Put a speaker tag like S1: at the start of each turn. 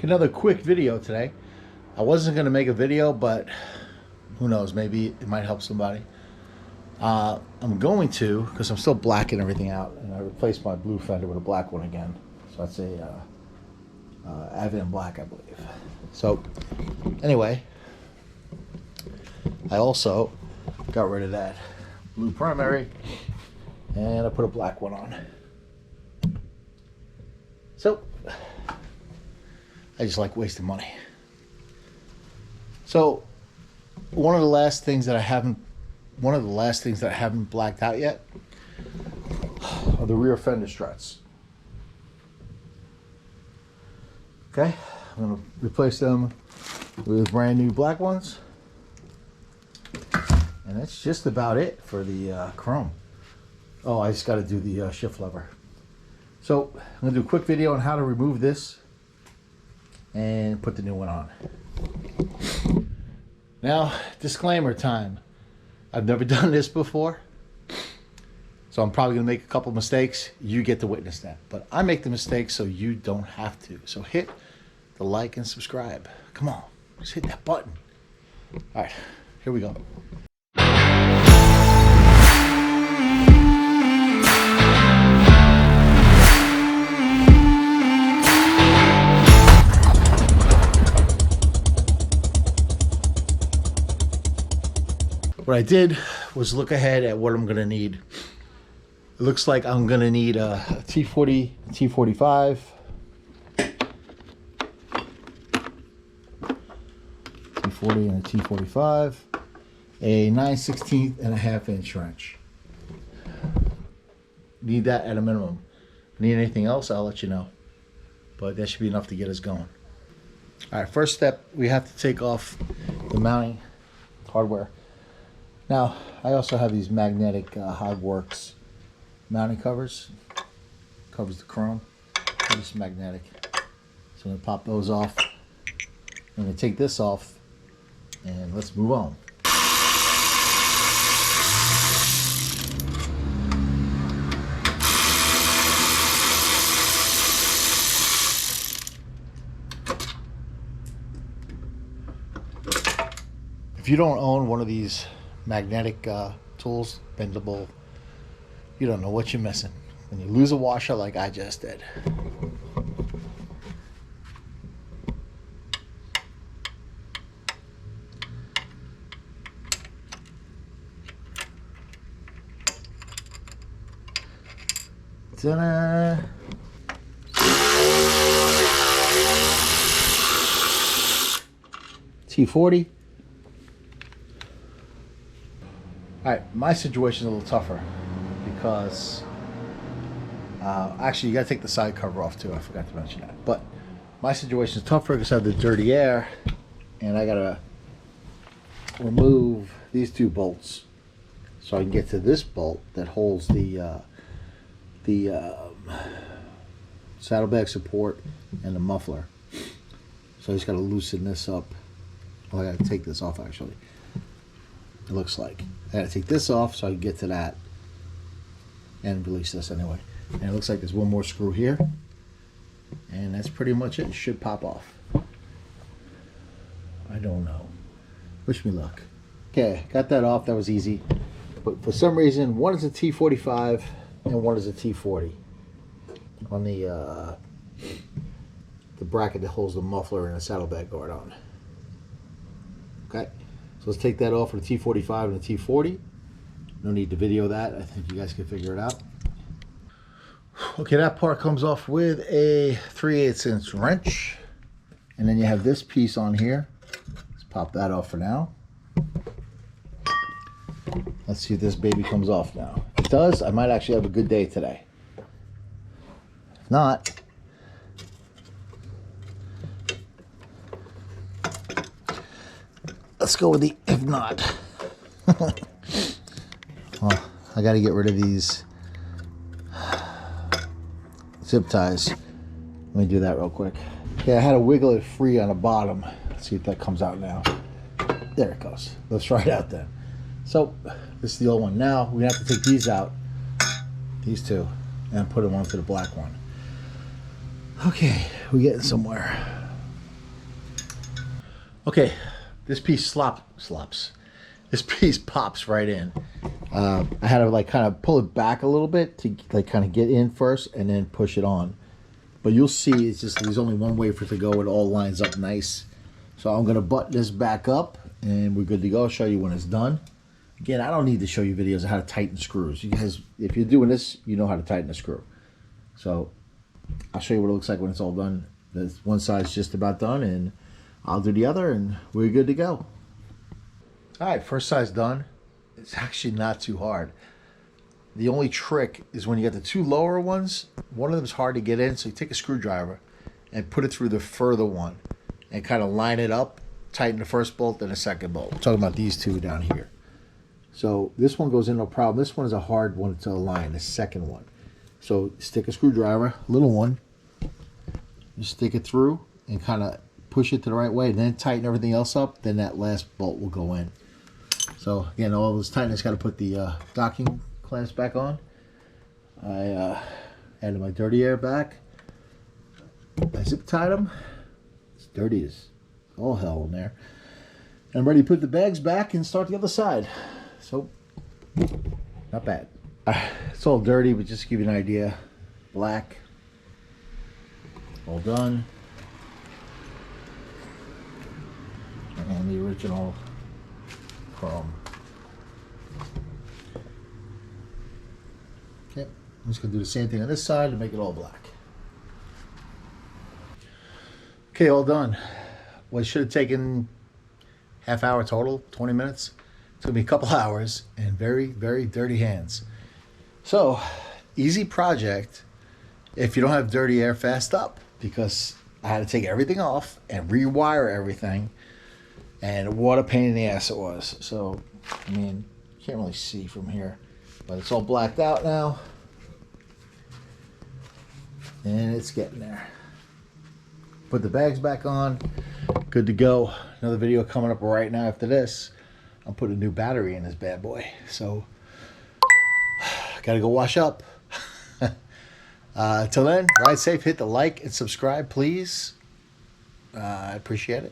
S1: Another quick video today. I wasn't going to make a video, but who knows, maybe it might help somebody. I'm going to, because I'm still blacking everything out, and I replaced my blue fender with a black one again. So that's a Avian black, I believe. So anyway, I also got rid of that blue primary and I put a black one on. So I just like wasting money. So one of the last things that I haven't blacked out yet are the rear fender struts. Okay, I'm gonna replace them with brand new black ones, and that's just about it for the chrome. Oh, I just got to do the shift lever. So I'm gonna do a quick video on how to remove this and put the new one on. Now, disclaimer time. I've never done this before, so I'm probably gonna make a couple mistakes. You get to witness that, but I make the mistakes so you don't have to. So hit the like and subscribe. Come on, just hit that button. All right, here we go. What I did was look ahead at what I'm going to need. It looks like I'm going to need a T40, T45, T40 and a T45, a 9/16 and a half-inch wrench. Need that at a minimum. If you need anything else, I'll let you know. But that should be enough to get us going. All right, first step, we have to take off the mounting hardware. Now, I also have these magnetic Hogworks mounting covers. Covers the chrome. They're just magnetic. So I'm going to pop those off. I'm going to take this off, and let's move on. If you don't own one of these magnetic tools, bendable, you don't know what you're missing when you lose a washer like I just did. Ta-da! T40. Alright, my situation is a little tougher because actually you gotta take the side cover off too. I forgot to mention that. But my situation is tougher because I have the dirty air and I gotta remove these two bolts so I can get to this bolt that holds the saddlebag support and the muffler. So I just gotta loosen this up. Well, I gotta take this off actually. It looks like I gotta take this off so I can get to that and release this anyway. And it looks like there's one more screw here, and that's pretty much it. It should pop off. I don't know. Wish me luck. Okay, got that off. That was easy. But for some reason, one is a T45 and one is a T40 on the bracket that holds the muffler and the saddlebag guard on. Okay. So let's take that off for the T45 and the T40. No need to video that. I think you guys can figure it out. Okay, that part comes off with a 3/8 inch wrench. And then you have this piece on here. Let's pop that off for now. Let's see if this baby comes off now. If it does, I might actually have a good day today. If not, let's go with the if not. Well, I got to get rid of these zip ties. Let me do that real quick. Okay, I had to wiggle it free on the bottom. Let's see if that comes out now. There it goes. Let's try it out then. So this is the old one. Now we have to take these out, these two, and put them onto the black one. Okay, we're getting somewhere. Okay, this piece slops. This piece pops right in. I had to like kind of pull it back a little bit to like kind of get in first and then push it on. But you'll see it's just there's only one way for it to go. It all lines up nice. So I'm gonna button this back up and we're good to go. I'll show you when it's done. Again, I don't need to show you videos of how to tighten screws. You guys, if you're doing this, you know how to tighten a screw. So I'll show you what it looks like when it's all done. This one side's just about done and I'll do the other and we're good to go. All right, first side's done. It's actually not too hard. The only trick is when you get the two lower ones, one of them is hard to get in, so you take a screwdriver and put it through the further one and kind of line it up, tighten the first bolt, then the second bolt. I'm talking about these two down here. So this one goes in no problem. This one is a hard one to align, the second one. So stick a screwdriver, little one, you stick it through and kind of push it to the right way, and then tighten everything else up, then that last bolt will go in. So again, all this tightness, got to put the docking clamps back on. I added my dirty air back. I zip tied them. It's dirty as all hell in there. And I'm ready to put the bags back and start the other side. So, not bad. It's all dirty, but just to give you an idea. Black. All done. And the original chrome. Okay, I'm just going to do the same thing on this side to make it all black. Okay, all done. Well, it should have taken half hour total, 20 minutes. It took me a couple hours and very, very dirty hands. So, easy project if you don't have dirty air fast up, because I had to take everything off and rewire everything. And what a pain in the ass it was. So, I mean, you can't really see from here, but it's all blacked out now. And it's getting there. Put the bags back on. Good to go. Another video coming up right now after this. I'm putting a new battery in this bad boy. So, gotta go wash up. Till then, ride safe. Hit the like and subscribe, please. I appreciate it.